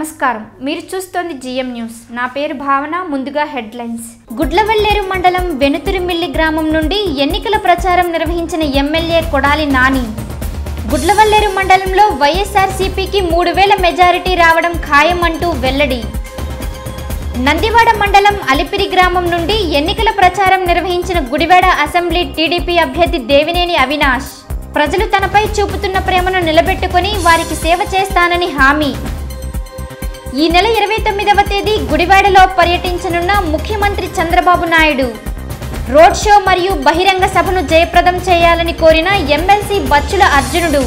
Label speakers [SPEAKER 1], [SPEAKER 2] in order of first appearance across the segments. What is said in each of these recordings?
[SPEAKER 1] నమస్కారం మీరు చూస్తోంది జిఎం న్యూస్ నా పేరు భావన ముందుగా హెడ్లైన్స్ గుడ్లవల్లేరు మండలం వెనుతురుమిల్లి గ్రామం నుండి ఎన్నికల ప్రచారం నిర్వహించిన ఎమ్మెల్యే కొడాలి నాని గుడ్లవల్లేరు మండలంలో వైఎస్ఆర్సీపీకి 3000 మెజారిటీ రావడం ఖాయమంటూ వెల్లడి నందివాడ మండలం అలిపిరి గ్రామం నుండి ఎన్నికల ప్రచారం నిర్వహించిన గుడివాడ అసెంబ్లీ టీడీపీ అభ్యర్థి దేవినేని అవినాష్ ప్రజలు తనపై చూపుతున్న ప్రేమను నిలబెట్టుకొని వారికి సేవ చేస్తానని హామీ ఈ నెల 29వ తేదీ గుడివాడలో పర్యటించనున్న ముఖ్యమంత్రి చంద్రబాబు నాయుడు రోడ్ షో మరియు బహిరంగ సభను జయప్రదం చేయాలని కోరిన ఎమ్మెల్సీ బచ్చుల అర్జునుడు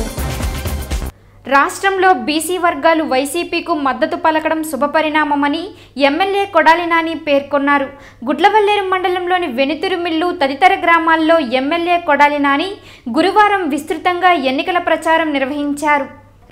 [SPEAKER 1] రాష్ట్రంలో బీసీ వర్గాలు వైసీపీకు మద్దతు పలకడం శుభపరిణామమని ఎమ్మెల్యే కొడాలి నాని పేర్కొన్నారు. గుడ్లవల్లేరు మండలంలోని వెనుతురుమిల్లు తదితర గ్రామాల్లో ఎమ్మెల్యే కొడాలి నాని గురువారం విస్తృతంగా ఎన్నికల ప్రచారం నిర్వహించారు.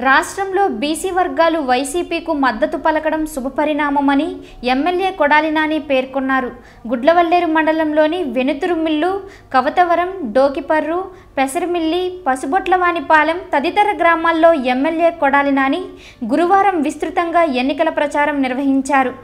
[SPEAKER 1] రాష్ట్రంలో బీసీ వర్గాలు వైసీపీకు మద్దతు పలకడం శుభపరిణామమని ఎమ్మెల్యే కొడాలి నాని పేర్కొన్నారు. గుడ్లవల్లేరు మండలంలోని వెనుతురుమిల్లు, కవతవరం, డోకిపర్రు, పెసరమిల్లి, పసుబొట్లవానిపాలెం తదితర గ్రామాల్లో ఎమ్మెల్యే కొడాలి నాని గురువారం విస్తృతంగా ఎన్నికల ప్రచారం నిర్వహించారు.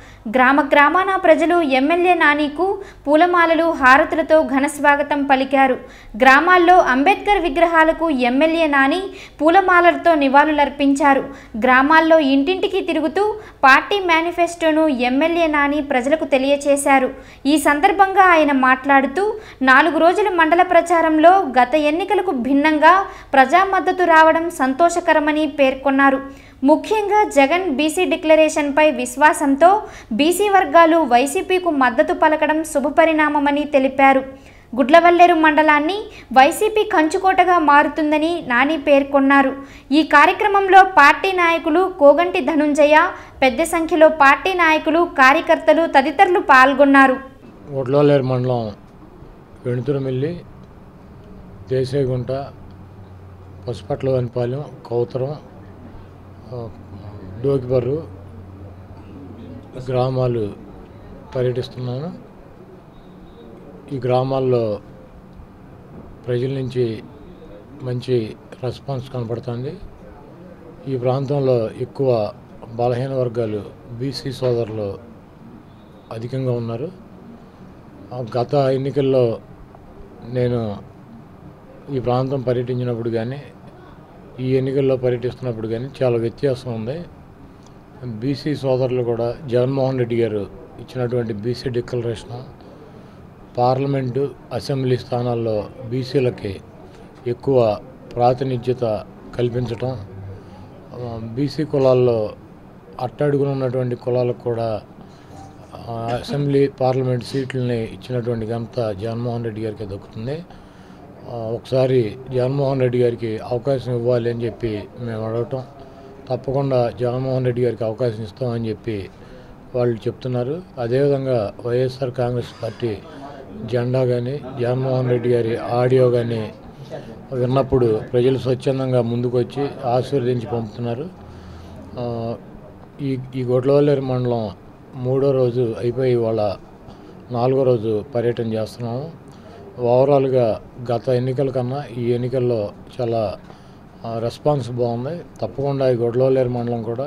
[SPEAKER 1] గ్రామాన ప్రజలు ఎమ్మెల్యే నానికు పూలమాలలు, హారతులతో ఘన స్వాగతం పలికారు. గ్రామాల్లో అంబేద్కర్ విగ్రహాలకు ఎమ్మెల్యే నాని పూలమాలలతో నివాళులర్పించారు. గ్రామాల్లో ఇంటింటికి తిరుగుతూ పార్టీ మేనిఫెస్టోను ఎమ్మెల్యే నాని ప్రజలకు తెలియచేశారు. ఈ సందర్భంగా ఆయన మాట్లాడుతూ 4 రోజుల మండల ప్రచారంలో గత ఎన్నికలకు భిన్నంగా ప్రజా మద్దతు రావడం సంతోషకరమని పేర్కొన్నారు. ముఖ్యంగా జగన్ బీసీ డిక్లరేషన్పై విశ్వాసంతో బీసీ వర్గాలు వైసీపీకు మద్దతు పలకడం శుభపరిణామమని తెలిపారు. గుడ్లవల్లేరు మండలాన్ని వైసీపీ కంచుకోటగా మారుతుందని నాని పేర్కొన్నారు. ఈ కార్యక్రమంలో పార్టీ నాయకులు కోగంటి ధనుంజయ, పెద్ద సంఖ్యలో పార్టీ నాయకులు, కార్యకర్తలు తదితరులు పాల్గొన్నారు.
[SPEAKER 2] గుడ్లవల్లేరు మండలం వెనుతురుమిల్లి, దేశాయగుంట, పసుపట్లవానిపాలెం, కౌతరం, డోకిపర్రు గ్రామాలు పర్యటిస్తున్నాను. ఈ గ్రామాల్లో ప్రజల నుంచి మంచి రెస్పాన్స్ కనపడుతుంది. ఈ ప్రాంతంలో ఎక్కువ బలహీన వర్గాలు బీసీ సోదరులు అధికంగా ఉన్నారు. గత ఎన్నికల్లో నేను ఈ ప్రాంతం పర్యటించినప్పుడు కానీ ఈ ఎన్నికల్లో పర్యటిస్తున్నప్పుడు కానీ చాలా వ్యత్యాసం ఉంది. బీసీ సోదరులు కూడా జగన్మోహన్ రెడ్డి గారు ఇచ్చినటువంటి బీసీ డిక్లరేషన్, పార్లమెంటు, అసెంబ్లీ స్థానాల్లో బీసీలకి ఎక్కువ ప్రాతినిధ్యత కల్పించటం, బీసీ కులాల్లో అట్టడుగున ఉన్నటువంటి కులాలకు కూడా అసెంబ్లీ, పార్లమెంట్ సీట్లని ఇచ్చినటువంటి ఘనత జగన్మోహన్ రెడ్డి గారికి దక్కుతుంది. ఒకసారి జగన్మోహన్ రెడ్డి గారికి అవకాశం ఇవ్వాలి అని చెప్పి మేము అడగటం, తప్పకుండా జగన్మోహన్ రెడ్డి గారికి అవకాశం ఇస్తామని చెప్పి వాళ్ళు చెప్తున్నారు. అదేవిధంగా వైఎస్ఆర్ కాంగ్రెస్ పార్టీ జెండా కానీ జగన్మోహన్ రెడ్డి గారి ఆడియో కానీ విన్నప్పుడు ప్రజలు స్వచ్ఛందంగా ముందుకు వచ్చి ఆశీర్వదించి పంపుతున్నారు. ఈ గుడ్లవల్లేరు మండలం 3వ రోజు అయిపోయి ఇవాళ 4వ రోజు పర్యటన చేస్తున్నాము. ఓవరాల్గా గత ఎన్నికల కన్నా ఈ ఎన్నికల్లో చాలా రెస్పాన్స్ బాగుంది. తప్పకుండా ఈ గుడ్లవల్లేరు మండలం కూడా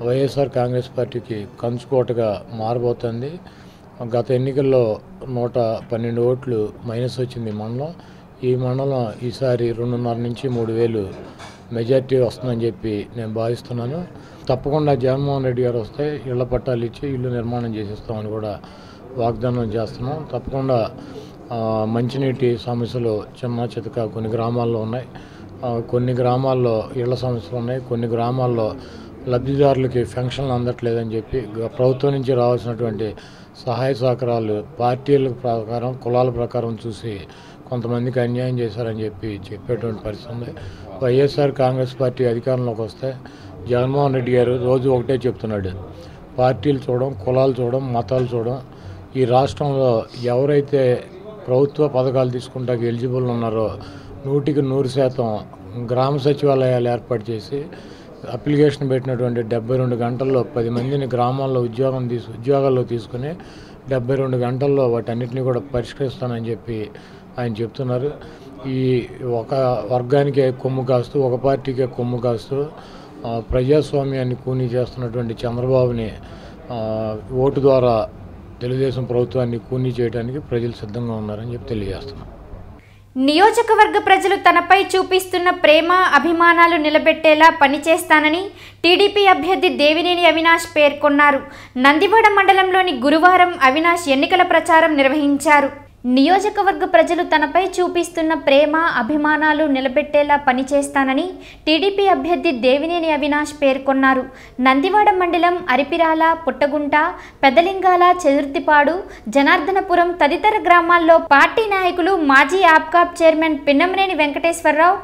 [SPEAKER 2] వైఎస్ఆర్ కాంగ్రెస్ పార్టీకి కంచుకోటగా మారబోతుంది. గత ఎన్నికల్లో 112 ఓట్లు మైనస్ వచ్చింది మండలం. ఈ మండలం ఈసారి 2.5 నుంచి 3,000 మెజార్టీ వస్తుందని చెప్పి నేను భావిస్తున్నాను. తప్పకుండా జగన్మోహన్ రెడ్డి గారు వస్తే ఇళ్ల పట్టాలు ఇచ్చి ఇల్లు నిర్మాణం చేసేస్తామని కూడా వాగ్దానం చేస్తున్నాం. తప్పకుండా మంచినీటి సమస్యలు చిన్న చితక కొన్ని గ్రామాల్లో ఉన్నాయి. కొన్ని గ్రామాల్లో ఇళ్ల సమస్యలు ఉన్నాయి. కొన్ని గ్రామాల్లో లబ్ధిదారులకి పెన్షన్లు అందట్లేదని చెప్పి ప్రభుత్వం నుంచి రావాల్సినటువంటి సహాయ సహకారాలు పార్టీల ప్రకారం, కులాల ప్రకారం చూసి కొంతమందికి అన్యాయం చేశారని చెప్పి చెప్పేటువంటి పరిస్థితి ఉంది. వైఎస్ఆర్ కాంగ్రెస్ పార్టీ అధికారంలోకి వస్తే జగన్మోహన్ రెడ్డి గారు రోజు ఒకటే చెప్తున్నాడు, పార్టీలు చూడడం, కులాలు చూడడం, మతాలు చూడడం. ఈ రాష్ట్రంలో ఎవరైతే ప్రభుత్వ పథకాలు తీసుకుంటానికి ఎలిజిబుల్ ఉన్నారో 100కి 100% గ్రామ సచివాలయాలు ఏర్పాటు చేసి అప్లికేషన్ పెట్టినటువంటి 72 గంటల్లో 10 మందిని గ్రామాల్లో ఉద్యోగాల్లో తీసుకుని 72 గంటల్లో వాటన్నిటిని కూడా పరిష్కరిస్తానని చెప్పి ఆయన చెప్తున్నారు. ఈ ఒక వర్గానికే కొమ్ము కాస్తూ, ఒక పార్టీకే కొమ్ము కాస్తూ ప్రజాస్వామ్యాన్ని కూనీ చేస్తున్నటువంటి చంద్రబాబుని ఓటు ద్వారా తెలుగుదేశం ప్రభుత్వాన్ని కూనీ చేయడానికి ప్రజలు సిద్ధంగా ఉన్నారని చెప్పి తెలియజేస్తున్నాం.
[SPEAKER 1] నియోజకవర్గ ప్రజలు తనపై చూపిస్తున్న ప్రేమ అభిమానాలు నిలబెట్టేలా పనిచేస్తానని టీడీపీ అభ్యర్థి దేవినేని అవినాష్ పేర్కొన్నారు. నందివాడ మండలంలోని గురువారం అవినాష్ ఎన్నికల ప్రచారం నిర్వహించారు. నియోజకవర్గ ప్రజలు తనపై చూపిస్తున్న ప్రేమ అభిమానాలు నిలబెట్టేలా పనిచేస్తానని టీడీపీ అభ్యర్థి దేవినేని అవినాష్ పేర్కొన్నారు. నందివాడ మండలం అరిపిరాల, పుట్టగుంట, పెదలింగాల, చతుర్తిపాడు, జనార్దనపురం తదితర గ్రామాల్లో పార్టీ నాయకులు, మాజీ ఆప్కాబ్ చైర్మన్ పిన్నమనేని వెంకటేశ్వరరావు,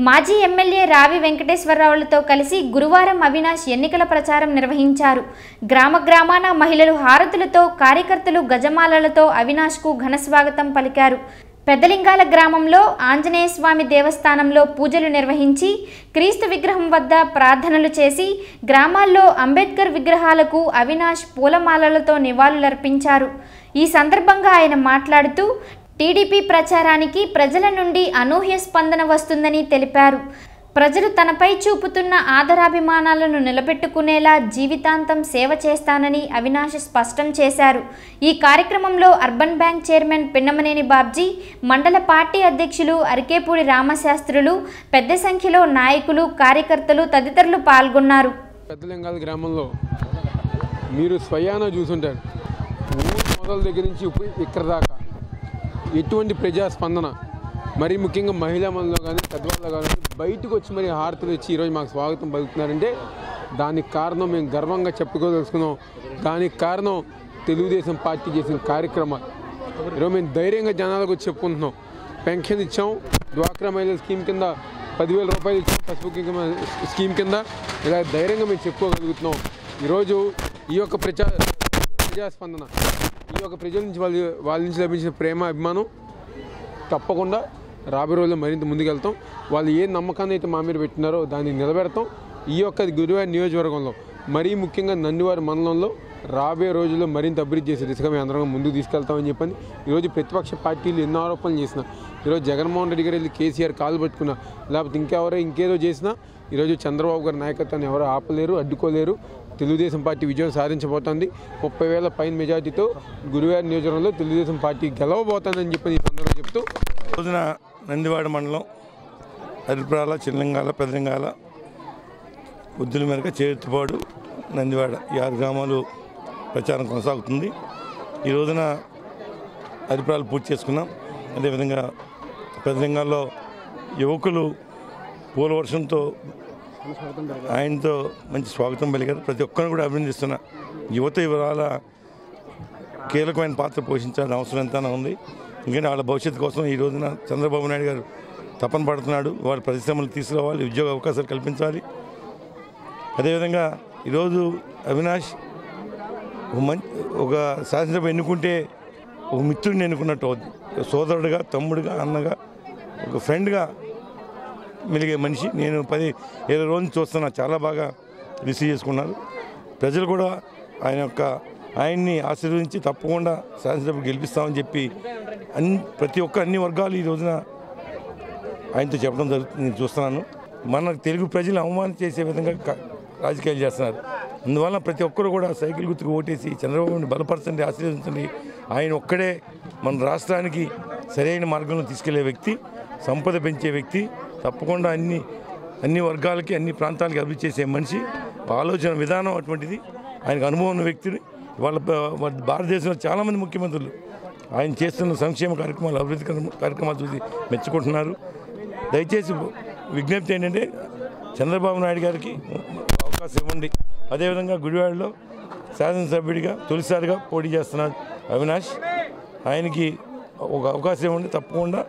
[SPEAKER 1] మాజీ ఎమ్మెల్యే రావి వెంకటేశ్వరరావులతో కలిసి గురువారం అవినాష్ ఎన్నికల ప్రచారం నిర్వహించారు. గ్రామాన మహిళలు హారతులతో, కార్యకర్తలు గజమాలలతో అవినాష్కు ఘన స్వాగతం పలికారు. పెద్దలింగాల గ్రామంలో ఆంజనేయ స్వామి దేవస్థానంలో పూజలు నిర్వహించి క్రీస్తు విగ్రహం వద్ద ప్రార్థనలు చేసి గ్రామాల్లో అంబేద్కర్ విగ్రహాలకు అవినాష్ పూలమాలలతో నివాళులర్పించారు. ఈ సందర్భంగా ఆయన మాట్లాడుతూ టీడీపీ ప్రచారానికి ప్రజల నుండి అనూహ్య స్పందన వస్తుందని తెలిపారు. ప్రజలు తనపై చూపుతున్న ఆదరాభిమానాలను నిలబెట్టుకునేలా జీవితాంతం సేవ చేస్తానని అవినాష్ స్పష్టం చేశారు. ఈ కార్యక్రమంలో urban bank chairman Pinnamaneni Babji, మండల పార్టీ అధ్యక్షులు అరికేపూడి రామశాస్త్రులు, పెద్ద సంఖ్యలో నాయకులు, కార్యకర్తలు తదితరులు పాల్గొన్నారు.
[SPEAKER 3] పెద్దలింగాల గ్రామంలో మీరు స్వయాన చూసుంటారు. ఊరు మొదల దగ్గర నుంచి ఇక్కడ దాకా ఎటువంటి ప్రజాస్పందన, మరీ ముఖ్యంగా మహిళా మండలిలో కానీ పెద్దవాళ్ళలో కానీ బయటకు వచ్చి మరి హారతులు ఇచ్చి ఈరోజు మాకు స్వాగతం పలుకుతున్నారంటే దానికి కారణం మేము గర్వంగా చెప్పుకోదలుచుకున్నాం. దానికి కారణం తెలుగుదేశం పార్టీ చేసిన కార్యక్రమాలు. ఈరోజు మేము ధైర్యంగా జనాలకు వచ్చి చెప్పుకుంటున్నాం. పెన్షన్ ఇచ్చాం, డ్వాక్రా మహిళల స్కీమ్ కింద 10,000 రూపాయలు ఇచ్చాం, పసుపు స్కీమ్ కింద. ఇలా ధైర్యంగా మేము చెప్పుకోగలుగుతున్నాం. ఈరోజు ఈ యొక్క ప్రజాస్పందన, ఈ యొక్క ప్రజల నుంచి వాళ్ళ నుంచి లభించిన ప్రేమ అభిమానం తప్పకుండా రాబోయే రోజుల్లో మరింత ముందుకెళ్తాం. వాళ్ళు ఏ నమ్మకాన్ని అయితే మా మీద పెట్టినారో దాన్ని నిలబెడతాం. ఈ యొక్క గురువారం నియోజకవర్గంలో మరీ ముఖ్యంగా నందివాడ మండలంలో రాబోయే రోజుల్లో మరింత అభివృద్ధి చేసే దిశగా మేము అందరం ముందుకు తీసుకెళ్తామని చెప్పని ఈరోజు ప్రతిపక్ష పార్టీలు ఎన్నో ఆరోపణలు చేసినా, ఈరోజు జగన్మోహన్ రెడ్డి గారు వెళ్ళి కేసీఆర్ కాలు పట్టుకున్నా, లేకపోతే ఇంకేదో చేసినా ఈరోజు చంద్రబాబు గారి నాయకత్వాన్ని ఎవరో ఆపలేరు, అడ్డుకోలేరు. తెలుగుదేశం పార్టీ విజయం సాధించబోతోంది. 30,000 పైన మెజార్టీతో గురువారం నియోజకవర్గంలో తెలుగుదేశం పార్టీ గెలవబోతోందని చెప్పి ఈ సందర్భంగా చెప్తూ
[SPEAKER 4] రోజున నందివాడ మండలం అరిప్రాల, చిన్నలింగాల, పెదలింగాల, ఉద్దుల మేరకు చేతిపాడు, నందివాడ ఈ 6 గ్రామాలు ప్రచారం కొనసాగుతుంది. ఈ రోజున అరిప్రాలు పూర్తి చేసుకున్నాం. అదేవిధంగా పెదలింగాల్లో యువకులు పూల వర్షంతో ఆయనతో మంచి స్వాగతం పలికారు. ప్రతి ఒక్కరిని కూడా అభినందిస్తున్నా. యువత ఇవాళ కీలకమైన పాత్ర పోషించాల్సిన అవసరం ఎంతైనా ఉంది. ఎందుకంటే వాళ్ళ భవిష్యత్తు కోసం ఈ రోజున చంద్రబాబు నాయుడు గారు తపన పడుతున్నాడు. వాళ్ళ పరిశ్రమలు తీసుకురావాలి, ఉద్యోగ అవకాశాలు కల్పించాలి. అదేవిధంగా ఈరోజు అవినాష్ ఒక శాసనసభ ఎన్నుకుంటే ఒక మిత్రుడిని ఎన్నుకున్నట్టు అవుతుంది. సోదరుడిగా, తమ్ముడిగా, అన్నగా, ఒక ఫ్రెండ్గా మెలిగే మనిషి. నేను 10-20 రోజులు చూస్తున్నా, చాలా బాగా రిసీవ్ చేసుకున్నారు. ప్రజలు కూడా ఆయన్ని ఆశీర్వదించి తప్పకుండా శాసనసభకు గెలిపిస్తామని చెప్పి అన్ని వర్గాలు ఈ రోజున ఆయనతో చెప్పడం జరుగుతుంది. నేను చూస్తున్నాను. మన తెలుగు ప్రజలు అవమానం చేసే విధంగా రాజకీయాలు చేస్తున్నారు. అందువల్ల ప్రతి ఒక్కరు కూడా సైకిల్ గుర్తుకు ఓటేసి చంద్రబాబుని బలపరచండి, ఆశీర్వదించండి. ఆయన ఒక్కడే మన రాష్ట్రానికి సరైన మార్గంలో తీసుకెళ్లే వ్యక్తి, సంపద పెంచే వ్యక్తి. తప్పకుండా అన్ని వర్గాలకి, అన్ని ప్రాంతాలకి అభివృద్ధి చేసే మనిషి. ఆలోచన విధానం అటువంటిది. ఆయనకు అనుభవం ఉన్న వ్యక్తిని. వాళ్ళ భారతదేశంలో చాలామంది ముఖ్యమంత్రులు ఆయన చేస్తున్న సంక్షేమ కార్యక్రమాలు, అభివృద్ధి కార్యక్రమాలు చూసి మెచ్చుకుంటున్నారు. దయచేసి విజ్ఞప్తి ఏంటంటే చంద్రబాబు నాయుడు గారికి అవకాశం ఇవ్వండి. అదేవిధంగా గుడివాడలో శాసనసభ్యుడిగా తొలిసారిగా పోటీ చేస్తున్నాడు అవినాష్. ఆయనకి ఒక అవకాశం ఇవ్వండి. తప్పకుండా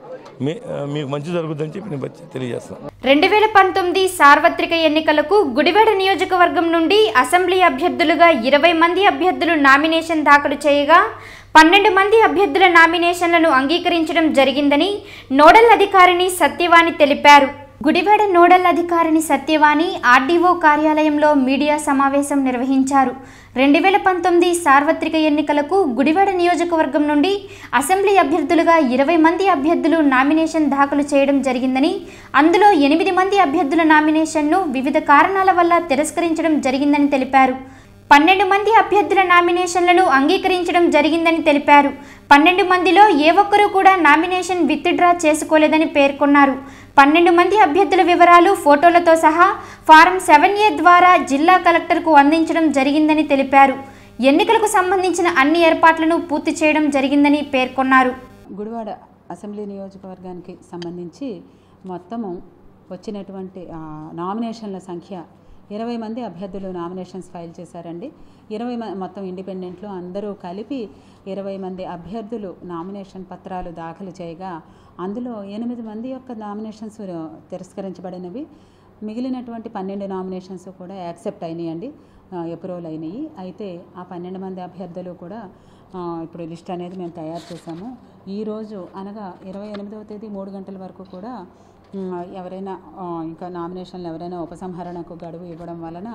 [SPEAKER 4] మీకు మంచి జరుగుతుందని చెప్పి నేను తెలియజేస్తాను.
[SPEAKER 1] 2019 సార్వత్రిక ఎన్నికలకు గుడివాడ నియోజకవర్గం నుండి అసెంబ్లీ అభ్యర్థులుగా 20 మంది అభ్యర్థులు నామినేషన్ దాఖలు చేయగా 12 మంది అభ్యర్థుల నామినేషన్లను అంగీకరించడం జరిగిందని నోడల్ అధికారిని సత్యవాణి తెలిపారు. గుడివాడ నోడల్ అధికారిని సత్యవాణి ఆర్డీఓ కార్యాలయంలో మీడియా సమావేశం నిర్వహించారు. 2019 సార్వత్రిక ఎన్నికలకు గుడివాడ నియోజకవర్గం నుండి అసెంబ్లీ అభ్యర్థులుగా 20 మంది అభ్యర్థులు నామినేషన్ దాఖలు చేయడం జరిగిందని, అందులో 8 మంది అభ్యర్థుల నామినేషన్ను వివిధ కారణాల వల్ల తిరస్కరించడం జరిగిందని తెలిపారు. 12 మంది అభ్యర్థుల నామినేషన్లను అంగీకరించడం జరిగిందని తెలిపారు. 12 మందిలో ఏ ఒక్కరూ కూడా నామినేషన్ విత్డ్రా చేసుకోలేదని పేర్కొన్నారు. 12 మంది అభ్యర్థుల వివరాలు ఫోటోలతో సహా ఫారం 7A ద్వారా జిల్లా కలెక్టర్కు అందించడం జరిగిందని తెలిపారు. ఎన్నికలకు సంబంధించిన అన్ని ఏర్పాట్లను పూర్తి చేయడం జరిగిందని పేర్కొన్నారు.
[SPEAKER 5] గుడివాడ అసెంబ్లీ నియోజకవర్గానికి సంబంధించి మొత్తము వచ్చినటువంటి నామినేషన్ల సంఖ్య 20 మంది అభ్యర్థులు నామినేషన్స్ ఫైల్ చేశారండి. 20 మొత్తం ఇండిపెండెంట్లు అందరూ కలిపి 20 మంది అభ్యర్థులు నామినేషన్ పత్రాలు దాఖలు చేయగా, అందులో 8 మంది యొక్క నామినేషన్స్ తిరస్కరించబడినవి. మిగిలినటువంటి 12 నామినేషన్స్ కూడా యాక్సెప్ట్ అయినాయండి, అప్రూవల్ అయినాయి. అయితే ఆ 12 మంది అభ్యర్థులు కూడా ఇప్పుడు లిస్ట్ అనేది మేము తయారు చేశాము. ఈరోజు అనగా 28వ తేదీ 3 గంటల వరకు కూడా ఎవరైనా ఇంకా నామినేషన్లు ఎవరైనా ఉపసంహరణకు గడువు ఇవ్వడం వలన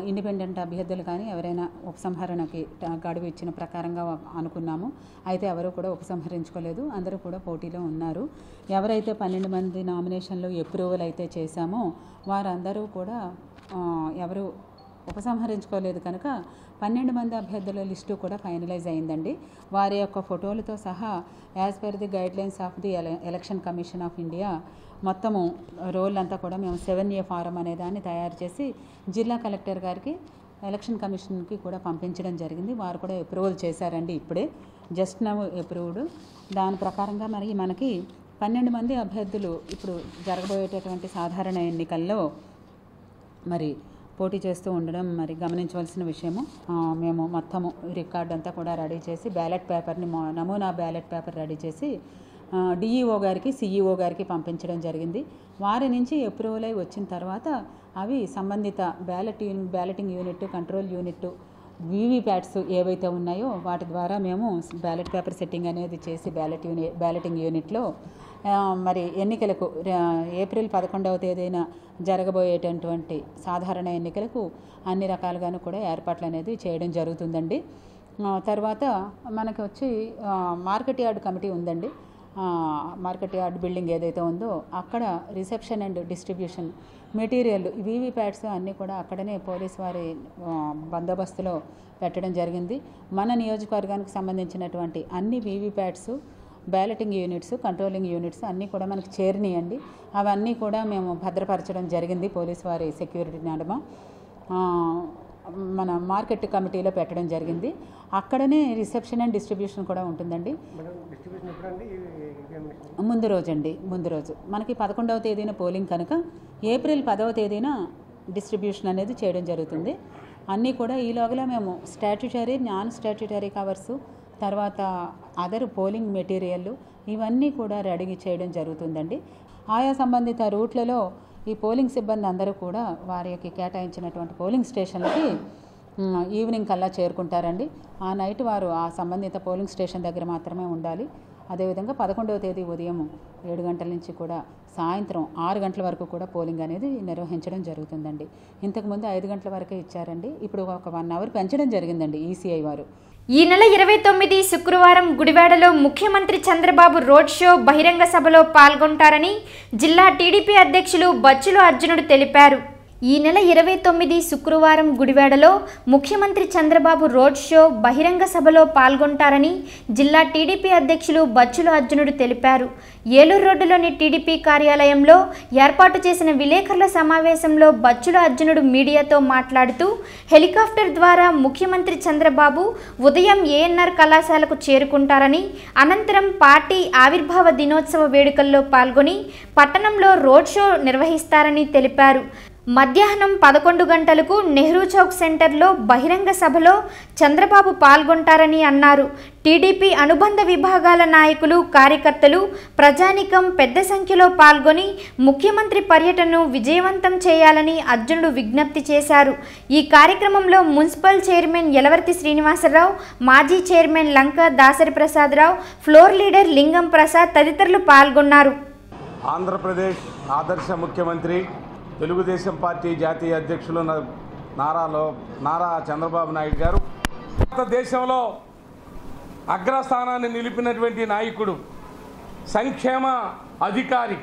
[SPEAKER 5] ఇండిపెండెంట్ అభ్యర్థులు కానీ ఎవరైనా ఉపసంహరణకి గడువు ఇచ్చిన ప్రకారంగా అనుకున్నాము. అయితే ఎవరు కూడా ఉపసంహరించుకోలేదు, అందరూ కూడా పోటీలో ఉన్నారు. ఎవరైతే 12 మంది నామినేషన్లు అప్రూవల్ అయితే చేశామో వారందరూ కూడా ఎవరు ఉపసంహరించుకోలేదు కనుక 12 మంది అభ్యర్థుల లిస్టు కూడా ఫైనలైజ్ అయిందండి. వారి యొక్క ఫోటోలతో సహా as per the guidelines of the election commission of India మొత్తము రోల్ అంతా కూడా మేము 7A ఫారం అనే దాన్ని తయారు చేసి జిల్లా కలెక్టర్ గారికి ఎలక్షన్ కమిషన్కి కూడా పంపించడం జరిగింది. వారు కూడా అప్రూవల్ చేశారండి, ఇప్పుడే జస్ట్ నవ్ అప్రూవ్డ్. దాని ప్రకారంగా మరి మనకి 12 మంది అభ్యర్థులు ఇప్పుడు జరగబోయేటటువంటి సాధారణ ఎన్నికల్లో మరి పోటీ చేస్తూ ఉండడం మరి గమనించవలసిన విషయము. మేము మొత్తము రికార్డ్ అంతా కూడా రెడీ చేసి బ్యాలెట్ పేపర్ని నమూనా బ్యాలెట్ పేపర్ రెడీ చేసి డిఈఓ గారికి సిఈఓ గారికి పంపించడం జరిగింది. వారి నుంచి అప్రూవల్ అయి వచ్చిన తర్వాత అవి సంబంధిత balloting unit, control unit, VVPATs ఏవైతే ఉన్నాయో వాటి ద్వారా మేము బ్యాలెట్ పేపర్ సెట్టింగ్ అనేది చేసి బ్యాలెటింగ్ యూనిట్లో మరి ఎన్నికలకు ఏప్రిల్ 11వ తేదీన జరగబోయేటటువంటి సాధారణ ఎన్నికలకు అన్ని రకాలుగాను కూడా ఏర్పాట్లు అనేది చేయడం జరుగుతుందండి. తర్వాత మనకు వచ్చి మార్కెట్ యార్డ్ కమిటీ ఉందండి. మార్కెట్ యార్డ్ బిల్డింగ్ ఏదైతే ఉందో అక్కడ reception and distribution material VVPATs అన్నీ కూడా అక్కడనే పోలీసు వారి బందోబస్తులో పెట్టడం జరిగింది. మన నియోజకవర్గానికి సంబంధించినటువంటి అన్ని VVPATs, balloting units, controlling units అన్నీ కూడా మనకు చేరినాయండి. అవన్నీ కూడా మేము భద్రపరచడం జరిగింది పోలీసు వారి సెక్యూరిటీ నడుమ. మన మార్కెట్ కమిటీలో పెట్టడం జరిగింది. అక్కడనే రిసెప్షన్ అండ్ డిస్ట్రిబ్యూషన్ కూడా ఉంటుందండి. ముందు రోజు మనకి 11వ తేదీన పోలింగ్ కనుక ఏప్రిల్ 10వ తేదీన డిస్ట్రిబ్యూషన్ అనేది చేయడం జరుగుతుంది. అన్నీ కూడా ఈలోగా మేము స్టాట్యుటరీ, నాన్ స్టాట్యుటరీ కవర్సు, తర్వాత అదర్ పోలింగ్ మెటీరియల్ ఇవన్నీ కూడా రెడీ చేయడం జరుగుతుందండి. ఆయా సంబంధిత రూట్లలో ఈ పోలింగ్ సిబ్బంది అందరూ కూడా వారికి కేటాయించినటువంటి పోలింగ్ స్టేషన్లకి ఈవినింగ్ కల్లా చేరుకుంటారండి. ఆ నైట్ వారు ఆ సంబంధిత పోలింగ్ స్టేషన్ దగ్గర మాత్రమే ఉండాలి. అదేవిధంగా 11వ తేదీ ఉదయం 7 గంటల నుంచి కూడా సాయంత్రం 6 గంటల వరకు కూడా పోలింగ్ అనేది నిర్వహించడం జరుగుతుందండి. ఇంతకుముందు 5 గంటల వరకే ఇచ్చారండి, ఇప్పుడు ఒక 1 అవర్ పెంచడం జరిగిందండి ఈసీఐ వారు.
[SPEAKER 1] ఈ నెల 29 శుక్రవారం గుడివాడలో ముఖ్యమంత్రి చంద్రబాబు రోడ్ షో బహిరంగ సభలో పాల్గొంటారని జిల్లా టీడీపీ అధ్యక్షులు బచ్చుల అర్జునుడు తెలిపారు. ఈ నెల 29 శుక్రవారం గుడివాడలో ముఖ్యమంత్రి చంద్రబాబు రోడ్ షో బహిరంగ సభలో పాల్గొంటారని జిల్లా టీడీపీ అధ్యక్షులు బచ్చుల అర్జునుడు తెలిపారు. ఏలూరు రోడ్డులోని టీడీపీ కార్యాలయంలో ఏర్పాటు చేసిన విలేకరుల సమావేశంలో బచ్చుల అర్జునుడు మీడియాతో మాట్లాడుతూ హెలికాప్టర్ ద్వారా ముఖ్యమంత్రి చంద్రబాబు ఉదయం ఏఎన్ఆర్ కళాశాలకు చేరుకుంటారని, అనంతరం పార్టీ ఆవిర్భావ దినోత్సవ వేడుకల్లో పాల్గొని పట్టణంలో రోడ్ షో నిర్వహిస్తారని తెలిపారు. మధ్యాహ్నం 11 గంటలకు నెహ్రూ చౌక్ సెంటర్లో బహిరంగ సభలో చంద్రబాబు పాల్గొంటారని అన్నారు. టీడీపీ అనుబంధ విభాగాల నాయకులు, కార్యకర్తలు, ప్రజానికం పెద్ద సంఖ్యలో పాల్గొని ముఖ్యమంత్రి పర్యటనను విజయవంతం చేయాలని అర్జునుడు విజ్ఞప్తి చేశారు. ఈ కార్యక్రమంలో మున్సిపల్ చైర్మన్ యలవర్తి శ్రీనివాసరావు, మాజీ చైర్మన్ లంక దాసరి ప్రసాదరావు, ఫ్లోర్ లీడర్ లింగం ప్రసాద్ తదితరులు పాల్గొన్నారు.
[SPEAKER 6] ఆంధ్రప్రదేశ్ ఆదర్శ ముఖ్యమంత్రి తెలుగుదేశం పార్టీ జాతీయ అధ్యక్షులు నారా చంద్రబాబు నాయుడు గారు భారతదేశంలో అగ్రస్థానాన్ని నిలిపినటువంటి నాయకుడు, సంక్షేమ అధికారి,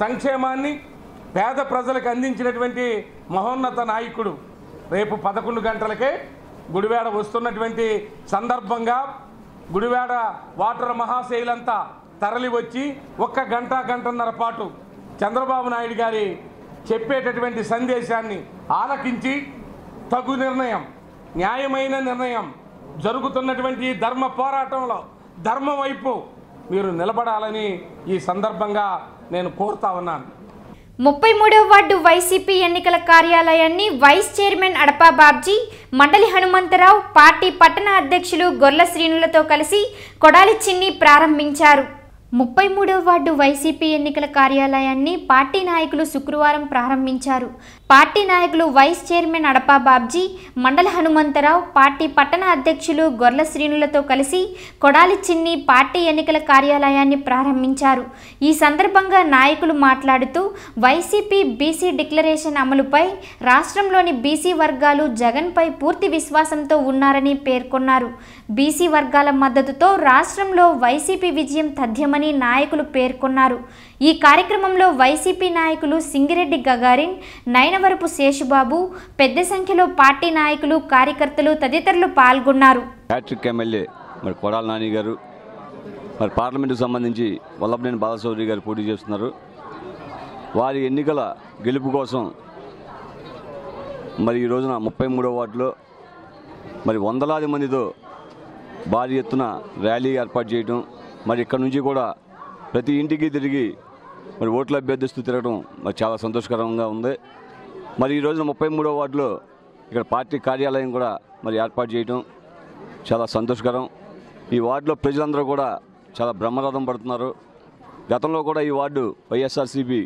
[SPEAKER 6] సంక్షేమాన్ని పేద ప్రజలకు అందించినటువంటి మహోన్నత నాయకుడు. రేపు 11 గంటలకే గుడివాడ వస్తున్నటువంటి సందర్భంగా గుడివాడ వాటర్ మహాశైలంతా తరలి వచ్చి 1 గంట గంటన్నర పాటు చంద్రబాబు నాయుడు గారి చెప్పేటటువంటి సందేశాన్ని ఆలకించి తగు నిర్ణయం, న్యాయమైన నిర్ణయం జరుగుతున్నటువంటి ధర్మ పోరాటంలో ధర్మం వైపు మీరు నిలబడాలని ఈ సందర్భంగా నేను కోరుతా ఉన్నాను.
[SPEAKER 1] 33వ వార్డు వైసీపీ ఎన్నికల కార్యాలయాన్ని వైస్ చైర్మన్ అడపా బాబ్జీ, మండలి హనుమంతరావు, పార్టీ పట్టణ అధ్యక్షులు గొర్ల శ్రీనులతో కలిసి కొడాలి చిన్ని ప్రారంభించారు. 33వ వార్డు వైసీపీ ఎన్నికల కార్యాలయాన్ని పార్టీ నాయకులు శుక్రవారం ప్రారంభించారు. పార్టీ నాయకులు వైస్ చైర్మన్ అడపా బాబ్జీ, మండల హనుమంతరావు, పార్టీ పట్టణ అధ్యక్షులు గొర్ల శ్రీనులతో కలిసి కొడాలి చిన్ని పార్టీ ఎన్నికల కార్యాలయాన్ని ప్రారంభించారు. ఈ సందర్భంగా నాయకులు మాట్లాడుతూ వైసీపీ బీసీ డిక్లరేషన్ అమలుపై రాష్ట్రంలోని బీసీ వర్గాలు జగన్పై పూర్తి విశ్వాసంతో ఉన్నారని పేర్కొన్నారు. బీసీ వర్గాల మద్దతుతో రాష్ట్రంలో వైసీపీ విజయం తథ్యమని నాయకులు పేర్కొన్నారు. ఈ కార్యక్రమంలో వైసీపీ నాయకులు సింగిరెడ్డి గగారిన్, నైనవరపు శేషుబాబు, పెద్ద సంఖ్యలో పార్టీ నాయకులు, కార్యకర్తలు తదితరులు పాల్గొన్నారు.
[SPEAKER 7] హ్యాట్రిక్ ఎమ్మెల్యే మరి కొడాలి నాని గారు, మరి పార్లమెంటుకు సంబంధించి వల్లభనేని బాలశౌరి గారు పోటీ చేస్తున్నారు. వారి ఎన్నికల గెలుపు కోసం మరి ఈ రోజున 33వ వార్డులో మరి వందలాది మందితో భారీ ఎత్తున ర్యాలీ ఏర్పాటు చేయడం, మరి ఇక్కడ నుంచి కూడా ప్రతి ఇంటికి తిరిగి మరి ఓట్ల అభ్యర్థిస్తూ తిరగడం మరి చాలా సంతోషకరంగా ఉంది. మరి ఈ రోజున 33వ వార్డులో ఇక్కడ పార్టీ కార్యాలయం కూడా మరి ఏర్పాటు చేయడం చాలా సంతోషకరం. ఈ వార్డులో ప్రజలందరూ కూడా చాలా బ్రహ్మరథం పడుతున్నారు. గతంలో కూడా ఈ వార్డు వైఎస్ఆర్సీపీ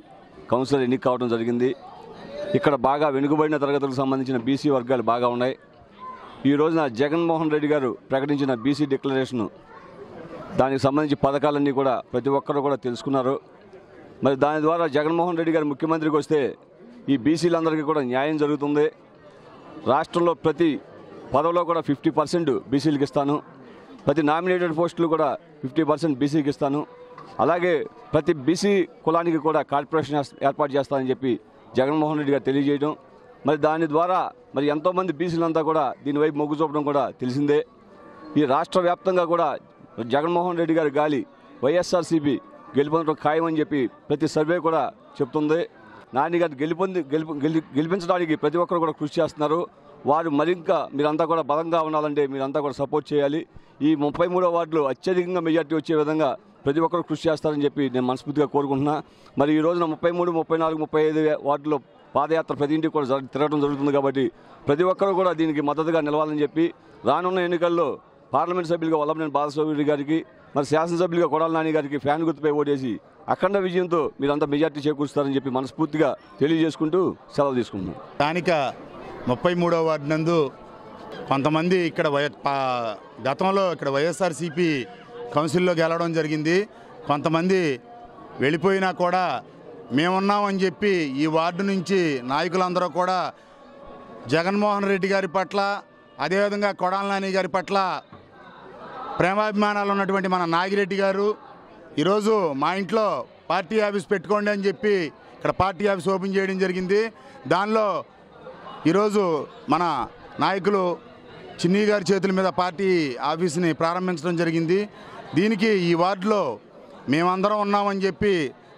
[SPEAKER 7] కౌన్సిలర్ ఎన్నిక కావడం జరిగింది. ఇక్కడ బాగా వెనుకబడిన తరగతులకు సంబంధించిన బీసీ వర్గాలు బాగా ఉన్నాయి. ఈ రోజున జగన్మోహన్ రెడ్డి గారు ప్రకటించిన బీసీ డిక్లరేషను, దానికి సంబంధించి పథకాలన్నీ కూడా ప్రతి ఒక్కరు కూడా తెలుసుకున్నారు. మరి దాని ద్వారా జగన్మోహన్ రెడ్డి గారు ముఖ్యమంత్రికి వస్తే ఈ బీసీలందరికీ కూడా న్యాయం జరుగుతుంది. రాష్ట్రంలో ప్రతి పదవిలో కూడా 50% బీసీలకు ఇస్తాను, ప్రతి నామినేటెడ్ పోస్టులు కూడా 50% బీసీకి ఇస్తాను, అలాగే ప్రతి బీసీ కులానికి కూడా కార్పొరేషన్ ఏర్పాటు చేస్తానని చెప్పి జగన్మోహన్ రెడ్డి గారు తెలియజేయడం, మరి దాని ద్వారా మరి ఎంతోమంది బీసీలంతా కూడా దీనివైపు మొగ్గు చూపడం కూడా తెలిసిందే. ఈ రాష్ట్ర వ్యాప్తంగా కూడా జగన్మోహన్ రెడ్డి గారి గాలి వైఎస్ఆర్సీపీ గెలుపొందడం ఖాయమని చెప్పి ప్రతి సర్వే కూడా చెప్తుంది. నాని గారు గెలిపించడానికి ప్రతి ఒక్కరు కూడా కృషి చేస్తున్నారు. వారు మరింకా మీరంతా కూడా బలంగా ఉండాలంటే మీరంతా కూడా సపోర్ట్ చేయాలి. ఈ 33వ వార్డులో అత్యధికంగా మెజార్టీ వచ్చే విధంగా ప్రతి ఒక్కరు కృషి చేస్తారని చెప్పి నేను మనస్ఫూర్తిగా కోరుకుంటున్నా. మరి ఈ రోజున 33, 34, 35 వార్డులో పాదయాత్ర ప్రతి ఇంటికి కూడా తిరగడం జరుగుతుంది. కాబట్టి ప్రతి ఒక్కరు కూడా దీనికి మద్దతుగా నిలవాలని చెప్పి రానున్న ఎన్నికల్లో పార్లమెంట్ సభ్యులుగా వల్లభనేని బాలశౌరి గారికి, మరి శాసనసభ్యులుగా కొడాలి నాని గారికి ఫ్యాన్ గుర్తుపై ఓటేసి అఖండ విజయంతో మీరంతా మెజార్టీ చేకూరుస్తారని చెప్పి మనస్ఫూర్తిగా తెలియజేసుకుంటూ సెలవు తీసుకుంటున్నాం.
[SPEAKER 8] స్థానిక 33వ వార్డు నందు కొంతమంది ఇక్కడ గతంలో ఇక్కడ వైఎస్ఆర్సీపీ కౌన్సిల్లో గెలవడం జరిగింది. కొంతమంది వెళ్ళిపోయినా కూడా మేమున్నామని చెప్పి ఈ వార్డు నుంచి నాయకులందరూ కూడా జగన్మోహన్ రెడ్డి గారి పట్ల, అదేవిధంగా కొడాలి నాని గారి పట్ల ప్రేమాభిమానాలు ఉన్నటువంటి మన నాగిరెడ్డి గారు ఈరోజు మా ఇంట్లో పార్టీ ఆఫీస్ పెట్టుకోండి అని చెప్పి ఇక్కడ పార్టీ ఆఫీస్ ఓపెన్ చేయడం జరిగింది. దానిలో ఈరోజు మన నాయకులు చిన్ని గారి చేతుల మీద పార్టీ ఆఫీస్ని ప్రారంభించడం జరిగింది. దీనికి ఈ వార్డులో మేమందరం ఉన్నామని చెప్పి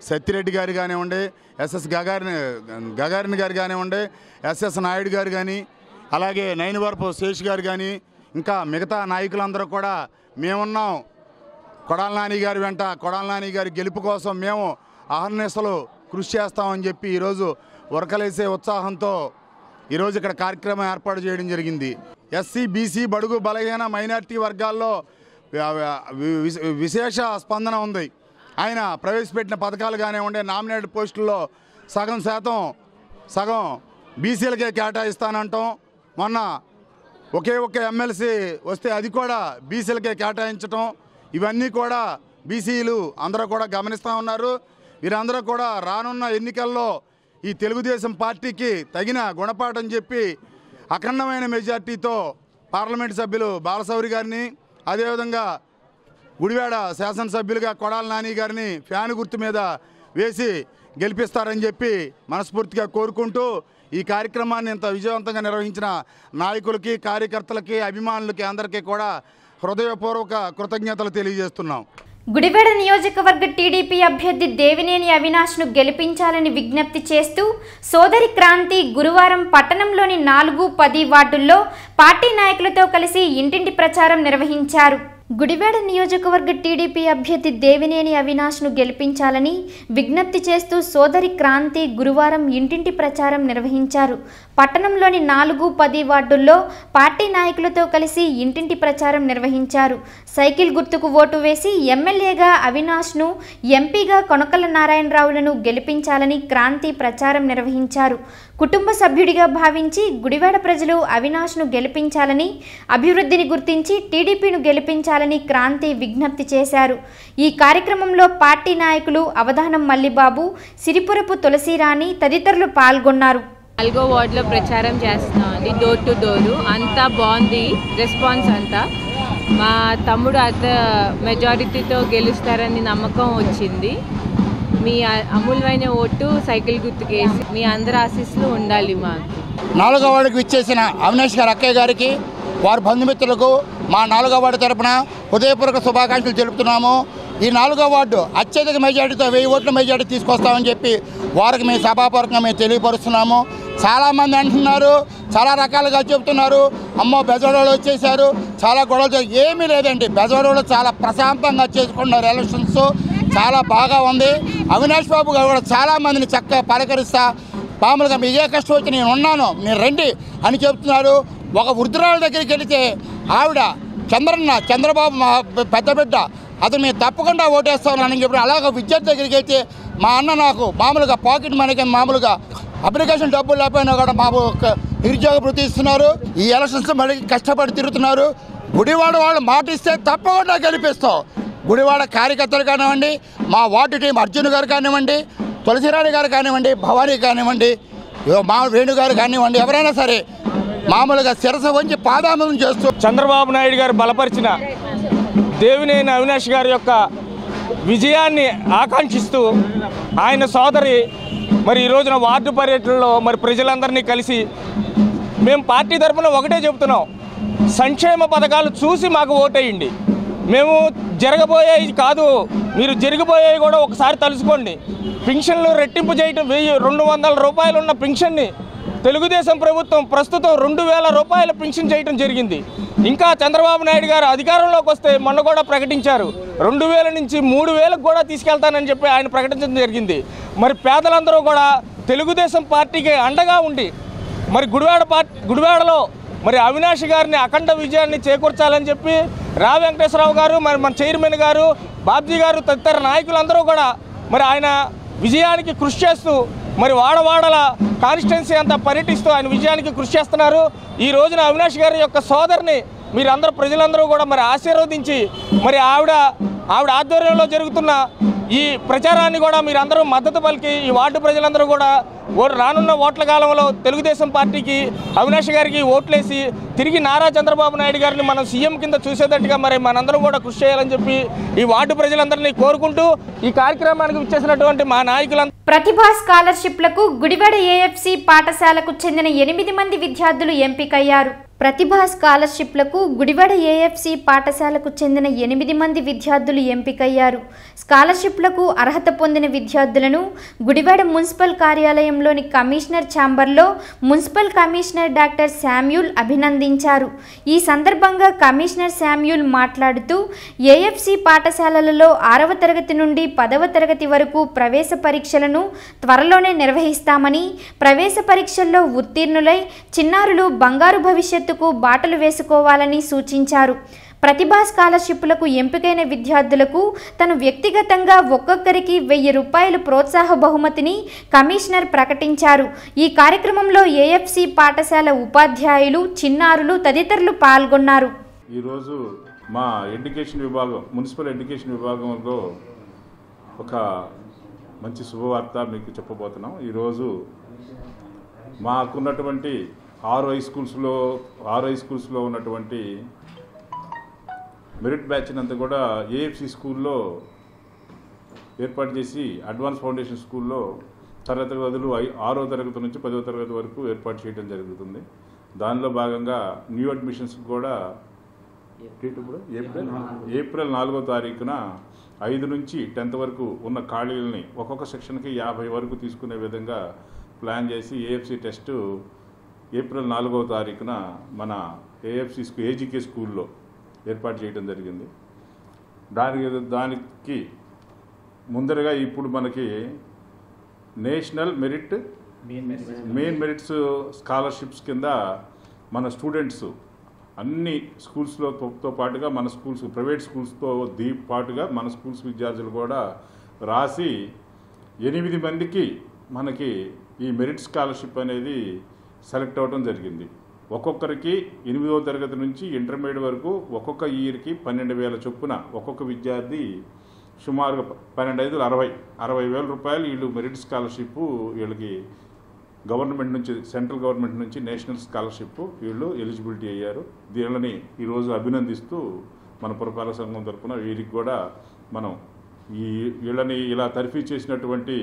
[SPEAKER 8] సత్యరెడ్డి గారు కానివ్వండి, ఎస్ఎస్ గగారిన్ గారు కానివ్వండి, ఎస్ఎస్ నాయుడు గారు కానీ, అలాగే నైనవరపు శేష్ గారు కానీ, ఇంకా మిగతా నాయకులందరూ కూడా మేమున్నాం, కొడాలి నాని గారి వెంట, కొడాలి నాని గారి గెలుపు కోసం మేము అహర్నిశలు కృషి చేస్తామని చెప్పి ఈరోజు ఉరకలేసే ఉత్సాహంతో ఈరోజు ఇక్కడ కార్యక్రమం ఏర్పాటు చేయడం జరిగింది. ఎస్సీ, బీసీ, బడుగు, బలహీన, మైనార్టీ వర్గాల్లో విశేష స్పందన ఉంది. ఆయన ప్రవేశపెట్టిన పథకాలు కానివ్వండి, నామినేటెడ్ పోస్టుల్లో సగం బీసీలకే కేటాయిస్తానంటాం. మొన్న ఒకే ఎమ్మెల్సీ వస్తే అది కూడా బీసీలకే కేటాయించటం, ఇవన్నీ కూడా బీసీలు అందరూ కూడా గమనిస్తూ ఉన్నారు. వీరందరూ కూడా రానున్న ఎన్నికల్లో ఈ తెలుగుదేశం పార్టీకి తగిన గుణపాఠం చెప్పి అఖండమైన మెజార్టీతో పార్లమెంటు సభ్యులు బాలశౌరి గారిని, అదేవిధంగా గుడివాడ శాసనసభ్యులుగా కొడాలి నాని గారిని ఫ్యాన్ గుర్తు మీద వేసి గెలిపిస్తారని చెప్పి మనస్ఫూర్తిగా కోరుకుంటూ ఈ కార్యక్రమాన్ని ఇంత విజయవంతంగా నిర్వహించిన నాయకులకి, కార్యకర్తలకి, అభిమానులకి అందరికీ కూడా హృదయపూర్వక కృతజ్ఞతలు తెలియజేస్తున్నాం.
[SPEAKER 1] గుడివాడ నియోజకవర్గ టీడీపీ అభ్యర్థి దేవినేని అవినాష్ను గెలిపించాలని విజ్ఞప్తి చేస్తూ సోదరి క్రాంతి గురువారం పట్టణంలోని 4, 10 వార్డుల్లో పార్టీ నాయకులతో కలిసి ఇంటింటి ప్రచారం నిర్వహించారు. గుడివాడ నియోజకవర్గ టీడీపీ అభ్యర్థి దేవినేని అవినాష్ను గెలిపించాలని విజ్ఞప్తి చేస్తూ సోదరి క్రాంతి గురువారం ఇంటింటి ప్రచారం నిర్వహించారు. పట్టణంలోని 4, 10 వార్డుల్లో పార్టీ నాయకులతో కలిసి ఇంటింటి ప్రచారం నిర్వహించారు. సైకిల్ గుర్తుకు ఓటు వేసి ఎమ్మెల్యేగా అవినాష్ను, ఎంపీగా కొనకళ్ళ నారాయణరావులను గెలిపించాలని క్రాంతి ప్రచారం నిర్వహించారు. కుటుంబ సభ్యుడిగా భావించి గుడివాడ ప్రజలు అవినాష్ను గెలిపించాలని, అభివృద్ధిని గుర్తించి టీడీపీను గెలిపించాలని క్రాంతి విజ్ఞప్తి చేశారు. ఈ కార్యక్రమంలో పార్టీ నాయకులు అవధానం మల్లిబాబు, సిరిపురపు తులసిరాణి తదితరులు పాల్గొన్నారు.
[SPEAKER 9] 4వ వార్డులో ప్రచారం చేస్తున్నామండి, డోర్ టు డోరు. అంతా బాగుంది రెస్పాన్స్ అంతా. మా తమ్ముడు మెజారిటీతో గెలుస్తారని నమ్మకం వచ్చింది. మీ అమూల్యమైన ఓటు సైకిల్ గుర్తుకేసి మీ అందరి ఆశీస్సులు ఉండాలి మాకు.
[SPEAKER 10] 4వ వార్డుకు ఇచ్చేసిన అవినాష్ గారు అక్కయ్య గారికి, వారి బంధుమిత్రులకు మా 4వ వార్డు తరపున హృదయపూర్వక శుభాకాంక్షలు తెలుపుతున్నాము. ఈ 4వ వార్డు అత్యధిక మెజార్టీతో 1000 ఓట్ల మెజార్టీ తీసుకొస్తామని చెప్పి వారికి మేము సభాపూర్వకంగా మేము తెలియపరుస్తున్నాము. చాలామంది అంటున్నారు, చాలా రకాలుగా చెబుతున్నారు, అమ్మో బెజవాడలో వచ్చేసారు, చాలా గొడవలు. ఏమీ లేదండి, బెజవాడలో చాలా ప్రశాంతంగా చేసుకున్నారు. ఎలక్షన్స్ చాలా బాగా ఉంది. అవినాష్ బాబు గారు కూడా చాలామందిని చక్కగా పలకరిస్తా మామూలుగా మీ ఏ కష్టం వచ్చి నేను ఉన్నాను, మీరు రండి అని చెప్తున్నారు. ఒక వృద్ధురాల దగ్గరికి వెళితే ఆవిడ చంద్రబాబు మా పెద్ద బిడ్డ, అతను మేము తప్పకుండా ఓటేస్తామని చెప్పి, అలాగే విద్యార్థి దగ్గరికి వెళ్తే మా అన్న నాకు మామూలుగా పాకెట్ మనకి మామూలుగా అప్లికేషన్ డబ్బులు లేకపోయినా కూడా మాకు నిరుద్యోగ వృత్తి ఇస్తున్నారు. ఈ ఎలక్షన్స్ మళ్ళీ కష్టపడి తిరుగుతున్నారు. గుడివాడ వాళ్ళు మాట ఇస్తే తప్పకుండా గెలిపిస్తాం. గుడివాడ కార్యకర్తలు కానివ్వండి, మా వార్డు టీం అర్జున్ గారు కానివ్వండి, తులసిరాణి గారు కానివ్వండి, భవానీ కానివ్వండి, మా వేణు గారు కానివ్వండి, ఎవరైనా సరే మామూలుగా శిరస వంచి పాదామం చేస్తూ
[SPEAKER 11] చంద్రబాబు నాయుడు గారు బలపరిచిన దేవినేని అవినాష్ గారి యొక్క విజయాన్ని ఆకాంక్షిస్తూ ఆయన సోదరి మరి ఈ రోజున వార్డు పర్యటనలో మరి ప్రజలందరినీ కలిసి మేము పార్టీ తరఫున ఒకటే చెబుతున్నాం, సంక్షేమ పథకాలు చూసి మాకు ఓటేయండి. మేము జరగబోయేవి కాదు, మీరు జరిగిపోయేవి కూడా ఒకసారి తలుసుకోండి. పింఛన్లు రెట్టింపు చేయటం 1200 రూపాయలు ఉన్న పింఛన్ని తెలుగుదేశం ప్రభుత్వం ప్రస్తుతం 2000 రూపాయల పింఛన్ చేయటం జరిగింది. ఇంకా చంద్రబాబు నాయుడు గారు అధికారంలోకి వస్తే మొన్న కూడా ప్రకటించారు 2000 నుంచి 3000కు కూడా తీసుకెళ్తానని చెప్పి ఆయన ప్రకటించడం జరిగింది. మరి పేదలందరూ కూడా తెలుగుదేశం పార్టీకి అండగా ఉండి మరి గుడివాడలో మరి అవినాష్ గారిని అఖండ విజయాన్ని చేకూర్చాలని చెప్పి రా వెంకటేశ్వరరావు గారు, మరి మన చైర్మన్ గారు, బాబ్జీ గారు తదితర నాయకులందరూ కూడా మరి ఆయన విజయానికి కృషి చేస్తూ మరి వాడవాడల కాన్స్టిట్యున్సీ అంతా పర్యటిస్తూ ఆయన విజయానికి కృషి చేస్తున్నారు. ఈ రోజున అవినాష్ గారి యొక్క సోదరిని మీరందరూ ప్రజలందరూ కూడా మరి ఆశీర్వదించి మరి ఆవిడ ఆధ్వర్యంలో జరుగుతున్న ఈ ప్రచారాన్ని కూడా మీరందరూ మద్దతు పలికి ఈ వార్డు ప్రజలందరూ కూడా రానున్న ఓట్ల కాలంలో తెలుగుదేశం పార్టీకి అవినాష్ గారికి ఓట్లేసి తిరిగి నారా చంద్రబాబు నాయుడు గారిని మనం సీఎం కింద చూసేటట్టుగా మరి మనందరం కూడా కృషి చేయాలని చెప్పి ఈ వార్డు ప్రజలందరినీ కోరుకుంటూ ఈ కార్యక్రమానికి విచ్చేసినటువంటి మా నాయకులందరూ
[SPEAKER 1] ప్రతిభా స్కాలర్షిప్లకు గుడివాడ ఏఎఫ్సి పాఠశాలకు చెందిన 8 మంది విద్యార్థులు ఎంపికయ్యారు. ప్రతిభా స్కాలర్షిప్లకు గుడివాడ ఏఎఫ్సి పాఠశాలకు చెందిన 8 మంది విద్యార్థులు ఎంపికయ్యారు. స్కాలర్షిప్లకు అర్హత పొందిన విద్యార్థులను గుడివాడ మున్సిపల్ కార్యాలయంలోని కమిషనర్ ఛాంబర్లో మున్సిపల్ కమిషనర్ డాక్టర్ శామ్యూల్ అభినందించారు. ఈ సందర్భంగా కమిషనర్ శామ్యూల్ మాట్లాడుతూ ఏఎఫ్సి పాఠశాలలలో 6వ తరగతి నుండి 10వ తరగతి వరకు ప్రవేశ పరీక్షలను త్వరలోనే నిర్వహిస్తామని, ప్రవేశ పరీక్షల్లో ఉత్తీర్ణులై చిన్నారులు బంగారు భవిష్యత్తుకు బాటలు వేసుకోవాలని సూచించారు. ప్రతిభా స్కాలర్షిప్లకు ఎంపికైన విద్యార్థులకు తను వ్యక్తిగతంగా ఒక్కొక్కరికి 1000 రూపాయలు ప్రోత్సాహ బహుమతిని కమిషనర్ ప్రకటించారు. ఈ కార్యక్రమంలో ఏఎఫ్సి పాఠశాల ఉపాధ్యాయులు, చిన్నారులు తదితరులు పాల్గొన్నారు.
[SPEAKER 12] ఈరోజు మా ఎడ్యుకేషన్ విభాగం, మున్సిపల్ ఎడ్యుకేషన్ విభాగంలో ఒక మంచి శుభవార్త మీకు చెప్పబోతున్నాం. ఈరోజు మాకున్నటువంటి 6 హై స్కూల్స్లో ఉన్నటువంటి మెరిట్ బ్యాచ్ని అంతా కూడా ఏఎఫ్సి స్కూల్లో ఏర్పాటు చేసి అడ్వాన్స్ ఫౌండేషన్ స్కూల్లో తరగతి గదులు 6వ తరగతి నుంచి 10వ తరగతి వరకు ఏర్పాటు చేయడం జరుగుతుంది. దానిలో భాగంగా న్యూ అడ్మిషన్స్ కూడా ఏప్రిల్ 4వ తారీఖున 5 నుంచి 10th వరకు ఉన్న ఖాళీలని ఒక్కొక్క సెక్షన్కి 50 వరకు తీసుకునే విధంగా ప్లాన్ చేసి ఏఎఫ్సి టెస్ట్ ఏప్రిల్ 4వ తారీఖున మన ఏజీకే స్కూల్లో ఏర్పాటు చేయడం జరిగింది. దానికి ముందరగా ఇప్పుడు మనకి నేషనల్ మెయిన్ మెరిట్స్ స్కాలర్షిప్స్ కింద మన స్టూడెంట్స్ అన్ని స్కూల్స్తో పాటుగా మన స్కూల్స్ ప్రైవేట్ స్కూల్స్తో పాటుగా మన స్కూల్స్ విద్యార్థులు కూడా రాసి 8 మందికి మనకి ఈ మెరిట్ స్కాలర్షిప్ అనేది సెలెక్ట్ అవ్వడం జరిగింది. ఒక్కొక్కరికి 8వ తరగతి నుంచి ఇంటర్మీడియట్ వరకు ఒక్కొక్క ఇయర్కి 12,000 చొప్పున ఒక్కొక్క విద్యార్థి సుమారుగా 12,560,000 రూపాయలు వీళ్ళు మెరిట్ స్కాలర్షిప్ వీళ్ళకి గవర్నమెంట్ నుంచి సెంట్రల్ గవర్నమెంట్ నుంచి నేషనల్ స్కాలర్షిప్ వీళ్ళు ఎలిజిబిలిటీ అయ్యారు. దీనిని ఈరోజు అభినందిస్తూ మన పురపాలక సంఘం తరఫున వీరికి కూడా మనం వీళ్ళని ఇలా తర్ఫీ చేసినటువంటి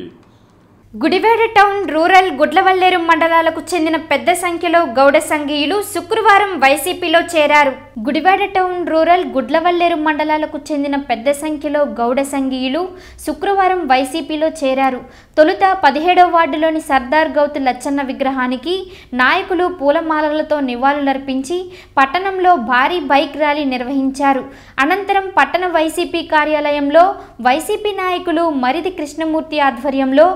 [SPEAKER 1] గుడివాడ టౌన్ రూరల్ గుడ్లవల్లేరు మండలాలకు చెందిన పెద్ద సంఖ్యలో గౌడ సంఘీయులు శుక్రవారం వైసీపీలో చేరారు. గుడివాడ టౌన్ రూరల్ గుడ్లవల్లేరు మండలాలకు చెందిన పెద్ద సంఖ్యలో గౌడ సంఘీయులు శుక్రవారం వైసీపీలో చేరారు. తొలుత 17వ వార్డులోని సర్దార్ గౌతు లచ్చన్న విగ్రహానికి నాయకులు పూలమాలలతో నివాళులర్పించి పట్టణంలో భారీ బైక్ ర్యాలీ నిర్వహించారు. అనంతరం పట్టణ వైసీపీ కార్యాలయంలో వైసీపీ నాయకులు మరిది కృష్ణమూర్తి ఆధ్వర్యంలో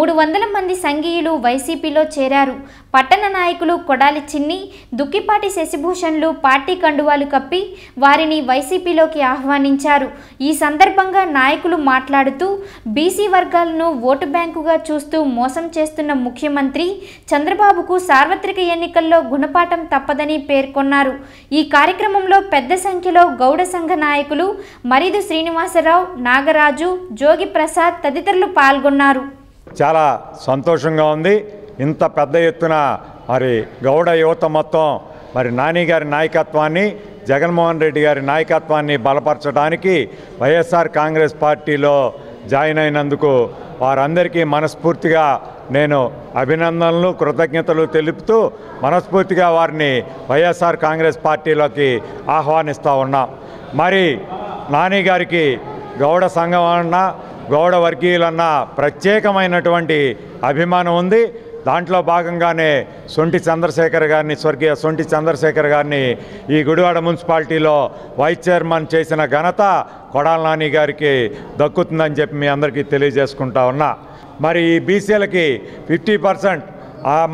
[SPEAKER 1] 300 మంది సంఘీయులు వైసీపీలో చేరారు. పట్టణ నాయకులు కొడాలి చిన్ని, దుక్కిపాటి శశిభూషణ్లు పార్టీ కండువాలు కప్పి వారిని వైసీపీలోకి ఆహ్వానించారు. ఈ సందర్భంగా నాయకులు మాట్లాడుతూ బీసీ వర్గాలను ఓటు బ్యాంకుగా చూస్తూ మోసం చేస్తున్న ముఖ్యమంత్రి చంద్రబాబుకు సార్వత్రిక ఎన్నికల్లో గుణపాఠం తప్పదని పేర్కొన్నారు. ఈ కార్యక్రమంలో పెద్ద సంఖ్యలో గౌడ సంఘ నాయకులు మరిదు శ్రీనివాసరావు, నాగరాజు, జోగి ప్రసాద్ తదితరులు పాల్గొన్నారు.
[SPEAKER 13] చాలా సంతోషంగా ఉంది. ఇంత పెద్ద ఎత్తున మరి గౌడ యువత మొత్తం మరి నాని గారి నాయకత్వాన్ని, జగన్మోహన్ రెడ్డి గారి నాయకత్వాన్ని బలపరచడానికి వైఎస్ఆర్ కాంగ్రెస్ పార్టీలో జాయిన్ అయినందుకు వారందరికీ మనస్ఫూర్తిగా నేను అభినందనలు, కృతజ్ఞతలు తెలుపుతూ మనస్ఫూర్తిగా వారిని వైఎస్ఆర్ కాంగ్రెస్ పార్టీలోకి ఆహ్వానిస్తూ ఉన్నాం. మరి నాని గారికి గౌడ సంఘం అన్నా గౌడ వర్గీయులన్న ప్రత్యేకమైనటువంటి అభిమానం ఉంది. దాంట్లో భాగంగానే స్వర్గీయ సొంటి చంద్రశేఖర్ గారిని ఈ గుడివాడ మున్సిపాలిటీలో వైస్ చైర్మన్ చేసిన ఘనత కొడాల నాని గారికి దక్కుతుందని చెప్పి మీ అందరికీ తెలియజేసుకుంటా ఉన్నా. మరి ఈ బీసీలకి 50%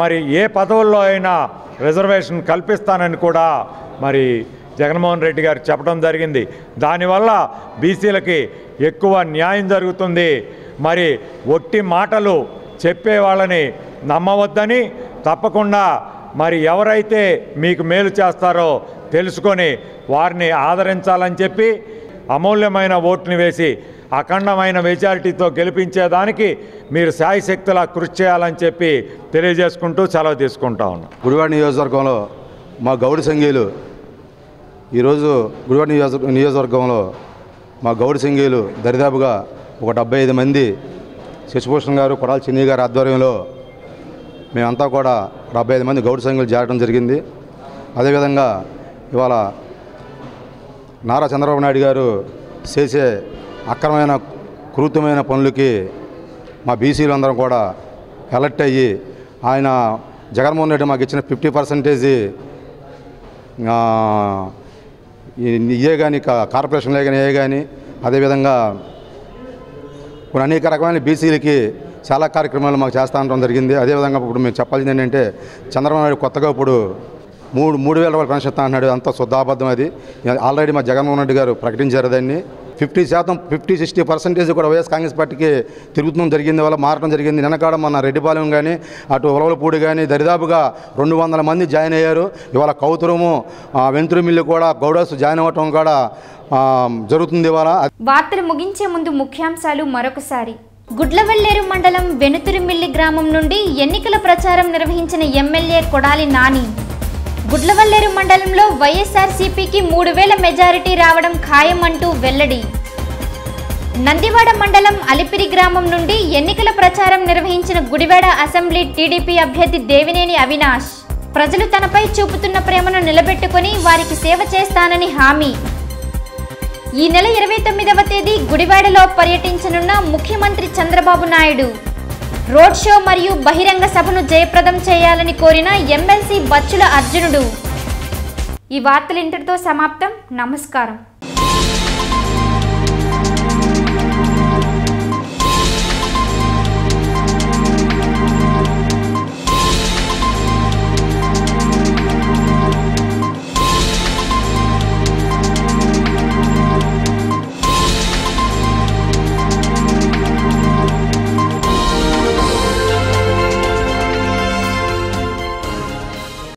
[SPEAKER 13] మరి ఏ పదవుల్లో అయినా రిజర్వేషన్ కల్పిస్తానని కూడా మరి జగన్మోహన్ రెడ్డి గారు చెప్పడం జరిగింది. దానివల్ల బీసీలకి ఎక్కువ న్యాయం జరుగుతుంది. మరి ఒట్టి మాటలు చెప్పే వాళ్ళని నమ్మవద్దని, తప్పకుండా మరి ఎవరైతే మీకు మేలు చేస్తారో తెలుసుకొని వారిని ఆదరించాలని చెప్పి అమూల్యమైన ఓట్ని వేసి అఖండమైన మెజారిటీతో గెలిపించేదానికి మీరు శాయశక్తులా కృషి చేయాలని చెప్పి తెలియజేసుకుంటూ సెలవు తీసుకుంటా ఉన్నాం.
[SPEAKER 14] గుడివాడ నియోజకవర్గంలో మా గౌడ సంఘీయులు ఈరోజు గుడివాడ నియోజకవర్గంలో మా గౌడ సంఘీయులు దరిదాపుగా ఒక 75 మంది శశిభూషణ్ గారు, కొడాలి చిన్ని గారి ఆధ్వర్యంలో మేమంతా కూడా 75 మంది గౌడ సంఘీయులు చేరడం జరిగింది. అదేవిధంగా ఇవాళ నారా చంద్రబాబు నాయుడు గారు చేసే అక్రమైన క్రూరమైన పనులకి మా బీసీలు అందరం కూడా అలర్ట్ అయ్యి ఆయన జగన్మోహన్ రెడ్డి మాకు ఇచ్చిన 50% ఇవే కానీ కార్పొరేషన్లే కానీ ఏ కానీ అదేవిధంగా కొన్ని అనేక రకమైన బీసీలకి చాలా కార్యక్రమాలు మాకు చేస్తూ ఉండడం జరిగింది. అదేవిధంగా ఇప్పుడు మేము చెప్పాల్సింది ఏంటంటే చంద్రబాబు నాయుడు కొత్తగా ఇప్పుడు 3,000 రూపాయలు పెన్షన్ ఇస్తా అన్నాడు. అంత శుద్ధాబద్ధం అది. ఆల్రెడీ మా జగన్మోహన్ రెడ్డి గారు ప్రకటించారు దాన్ని. 50-60% కూడా వైఎస్ కాంగ్రెస్ పార్టీకి తిరుగుతుండడం జరిగింది, వల్ల మారడం జరిగింది. నిన్నకాడ మన రెడ్డిపాలెం కానీ అటు ఉలవలపూడి కానీ దరిదాపుగా 200 మంది జాయిన్ అయ్యారు. ఇవాళ కౌతురము వెంతురుమిల్లి కూడా గౌడస్ జాయిన్ అవ్వటం కూడా జరుగుతుంది. ఇవాళ
[SPEAKER 1] వార్తలు ముగించే ముందు ముఖ్యాంశాలు మరొకసారి. గుడ్లవల్లేరు మండలం వెనుతురుమిల్లి గ్రామం నుండి ఎన్నికల ప్రచారం నిర్వహించిన ఎమ్మెల్యే కొడాలి నాని. గుడ్లవల్లేరు మండలంలో వైఎస్ఆర్సీపీకి 3000 మెజారిటీ రావడం ఖాయమంటూ వెల్లడి. నందివాడ మండలం అలిపిరి గ్రామం నుండి ఎన్నికల ప్రచారం నిర్వహించిన గుడివాడ అసెంబ్లీ టీడీపీ అభ్యర్థి దేవినేని అవినాష్ ప్రజలు తనపై చూపుతున్న ప్రేమను నిలబెట్టుకుని వారికి సేవ చేస్తానని హామీ. ఈ నెల 29వ తేదీ గుడివాడలో పర్యటించనున్న ముఖ్యమంత్రి చంద్రబాబు నాయుడు రోడ్ షో మరియు బహిరంగ సభను జయప్రదం చేయాలని కోరిన ఎమ్మెల్సీ బచ్చుల అర్జునుడు. ఈ వార్తలు ఇంతటితో సమాప్తం. నమస్కారం.